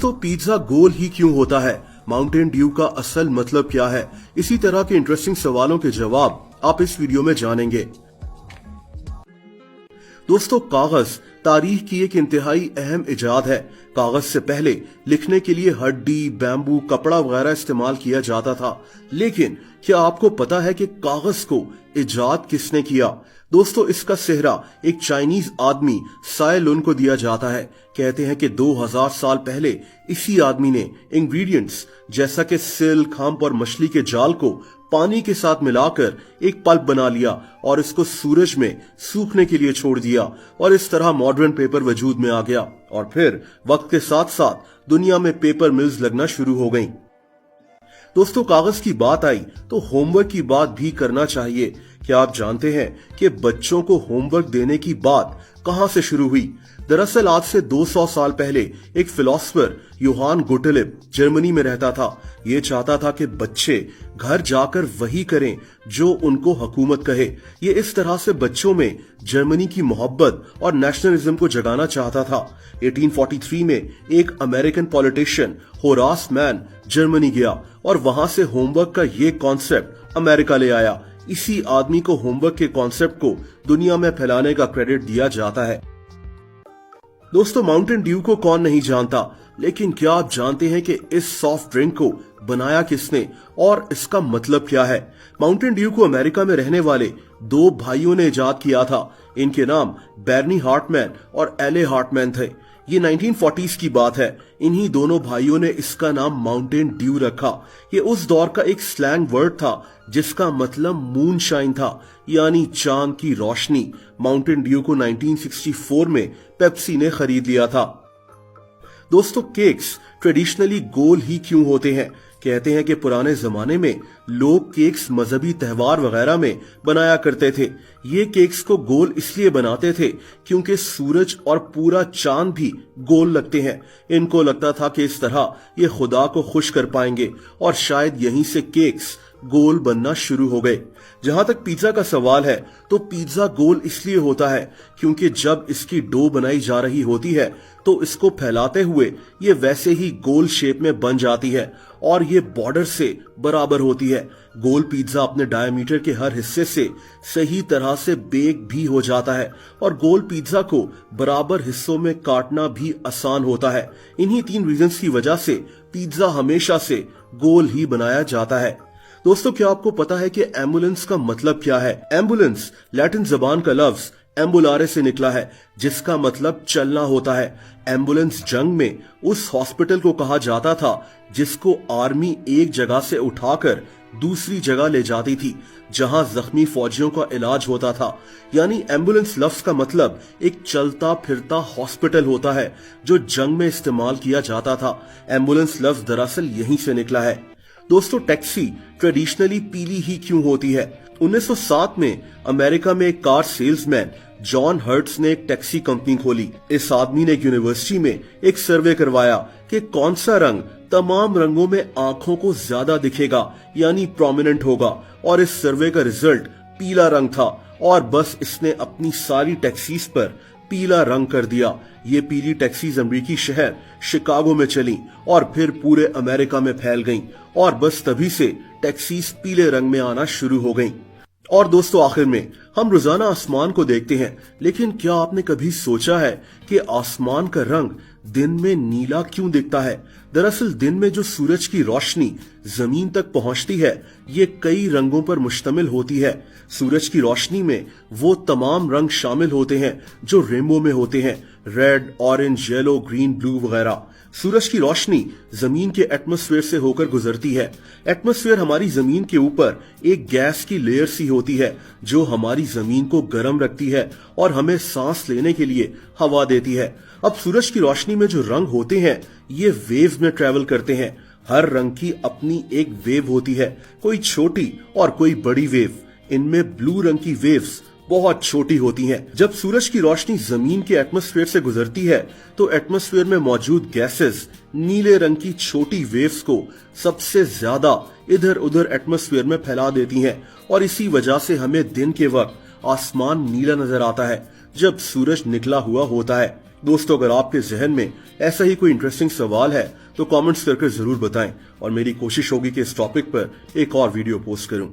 दोस्तों, पिज्जा गोल ही क्यों होता है, माउंटेन ड्यू का असल मतलब क्या है, इसी तरह के इंटरेस्टिंग सवालों के जवाब आप इस वीडियो में जानेंगे। दोस्तों, कागज तारीख की एक इंतहाई अहम इजाद है। कागज से पहले लिखने के लिए हड्डी, बैम्बू, कपड़ा वगैरह इस्तेमाल किया जाता था। लेकिन क्या आपको पता है कि कागज को इजाद किसने किया? दोस्तों, इसका सेहरा एक चाइनीज आदमी साय लुन को दिया जाता है। कहते हैं कि 2000 साल पहले इसी आदमी ने इंग्रेडिएंट्स जैसा कि सिल्क, हम्प और मछली के जाल को पानी के साथ मिलाकर एक पल्प बना लिया और इसको सूरज में सूखने के लिए छोड़ दिया और इस तरह मॉडर्न पेपर वजूद में आ गया। और फिर वक्त के साथ साथ दुनिया में पेपर मिल्स लगना शुरू हो गईं। दोस्तों, कागज की बात आई तो होमवर्क की बात भी करना चाहिए। क्या आप जानते हैं कि बच्चों को होमवर्क देने की बात कहां से शुरू हुई? दरअसल आज से 200 साल पहले एक फिलोसोफर योहान गोटलिब जर्मनी में रहता था। ये चाहता था कि बच्चे घर जाकर वही करें जो उनको हुकूमत कहे। ये इस तरह से बच्चों में जर्मनी की मोहब्बत और नेशनलिज्म को जगाना चाहता था। 1843 में एक American politician Horace man Germany गया और वहां से होमवर्क का ये कॉन्सेप्ट अमेरिका ले आया। इसी आदमी को होमवर्क के कॉन्सेप्ट को दुनिया में फैलाने का क्रेडिट दिया जाता है। दोस्तों, माउंटेन ड्यू को कौन नहीं जानता, लेकिन क्या आप जानते हैं कि इस सॉफ्ट ड्रिंक को बनाया किसने और इसका मतलब क्या है? माउंटेन ड्यू को अमेरिका में रहने वाले दो भाइयों ने इजाद किया था। इनके नाम बैरनी हार्टमैन और एले हार्टमैन थे। ये 1940s की बात है। इन्हीं दोनों भाइयों ने इसका नाम माउंटेन ड्यू रखा। ये उस दौर का एक स्लैंग वर्ड था जिसका मतलब मूनशाइन था, यानी चांद की रोशनी। माउंटेन ड्यू को 1964 में पेप्सी ने खरीद लिया था। दोस्तों, केक्स ट्रेडिशनली गोल ही क्यों होते हैं? कहते हैं कि पुराने जमाने में लोग केक्स मजहबी त्योहार वगैरह में बनाया करते थे। ये केक्स को गोल इसलिए बनाते थे क्योंकि सूरज और पूरा चांद भी गोल लगते हैं। इनको लगता था कि इस तरह ये खुदा को खुश कर पाएंगे और शायद यहीं से केक्स गोल बनना शुरू हो गए। जहां तक पिज्जा का सवाल है तो पिज्जा गोल इसलिए होता है क्योंकि जब इसकी डो बनाई जा रही होती है तो इसको फैलाते हुए ये वैसे ही गोल शेप में बन जाती है और ये बॉर्डर से बराबर होती है। गोल पिज्जा अपने डायमीटर के हर हिस्से से सही तरह से बेक भी हो जाता है और गोल पिज्जा को बराबर हिस्सों में काटना भी आसान होता है। इन्हीं 3 रीजंस की वजह से पिज्जा हमेशा से गोल ही बनाया जाता है। दोस्तों, क्या आपको पता है कि एम्बुलेंस का मतलब क्या है? एम्बुलेंस लैटिन जबान का लफ्ज एम्बुलारे से निकला है जिसका मतलब चलना होता है। एम्बुलेंस जंग में उस हॉस्पिटल को कहा जाता था जिसको आर्मी एक जगह से उठाकर दूसरी जगह ले जाती थी जहां जख्मी फौजियों का इलाज होता था। यानी एम्बुलेंस लफ्ज का मतलब एक चलता फिरता हॉस्पिटल होता है जो जंग में इस्तेमाल किया जाता था। एम्बुलेंस लफ्ज दरअसल यहीं से निकला है। दोस्तों, टैक्सी ट्रेडिशनली पीली ही क्यों होती है? 1907 में अमेरिका में एक कार सेल्समैन जॉन हर्ट्स ने एक टैक्सी कंपनी खोली। इस आदमी ने एक यूनिवर्सिटी में एक सर्वे करवाया कि कौन सा रंग तमाम रंगों में आंखों को ज्यादा दिखेगा, यानी प्रोमिनेंट होगा, और इस सर्वे का रिजल्ट पीला रंग था और बस इसने अपनी सारी टैक्सीज पर पीला रंग कर दिया। ये पीली टैक्सीज अमेरिकी शहर शिकागो में चली और फिर पूरे अमेरिका में फैल गईं और बस तभी से टैक्सीज पीले रंग में आना शुरू हो गईं। और दोस्तों, आखिर में हम रोजाना आसमान को देखते हैं, लेकिन क्या आपने कभी सोचा है कि आसमान का रंग दिन में नीला क्यों दिखता है? दरअसल दिन में जो सूरज की रोशनी जमीन तक पहुंचती है ये कई रंगों पर मुश्तमिल होती है। सूरज की रोशनी में वो तमाम रंग शामिल होते हैं जो रेनबो में होते हैं, red, orange, yellow, green, blue वगैरह। सूरज की रोशनी जमीन के एटमॉस्फेयर से होकर गुजरती है। एटमॉस्फेयर हमारी जमीन के ऊपर एक गैस की लेयर सी होती है जो हमारी जमीन को गर्म रखती है और हमें सांस लेने के लिए हवा देती है। अब सूरज की रोशनी में जो रंग होते हैं ये वेव्स में ट्रेवल करते हैं। हर रंग की अपनी एक वेव होती है, कोई छोटी और कोई बड़ी वेव। इनमें ब्लू रंग की वेव्स बहुत छोटी होती हैं। जब सूरज की रोशनी जमीन के एटमॉस्फेयर से गुजरती है तो एटमॉस्फेयर में मौजूद गैसेस नीले रंग की छोटी वेव्स को सबसे ज्यादा इधर उधर एटमॉस्फेयर में फैला देती हैं और इसी वजह से हमें दिन के वक्त आसमान नीला नजर आता है जब सूरज निकला हुआ होता है। दोस्तों, अगर आपके जहन में ऐसा ही कोई इंटरेस्टिंग सवाल है तो कमेंट्स करके जरूर बताएं और मेरी कोशिश होगी कि इस टॉपिक पर एक और वीडियो पोस्ट करूं।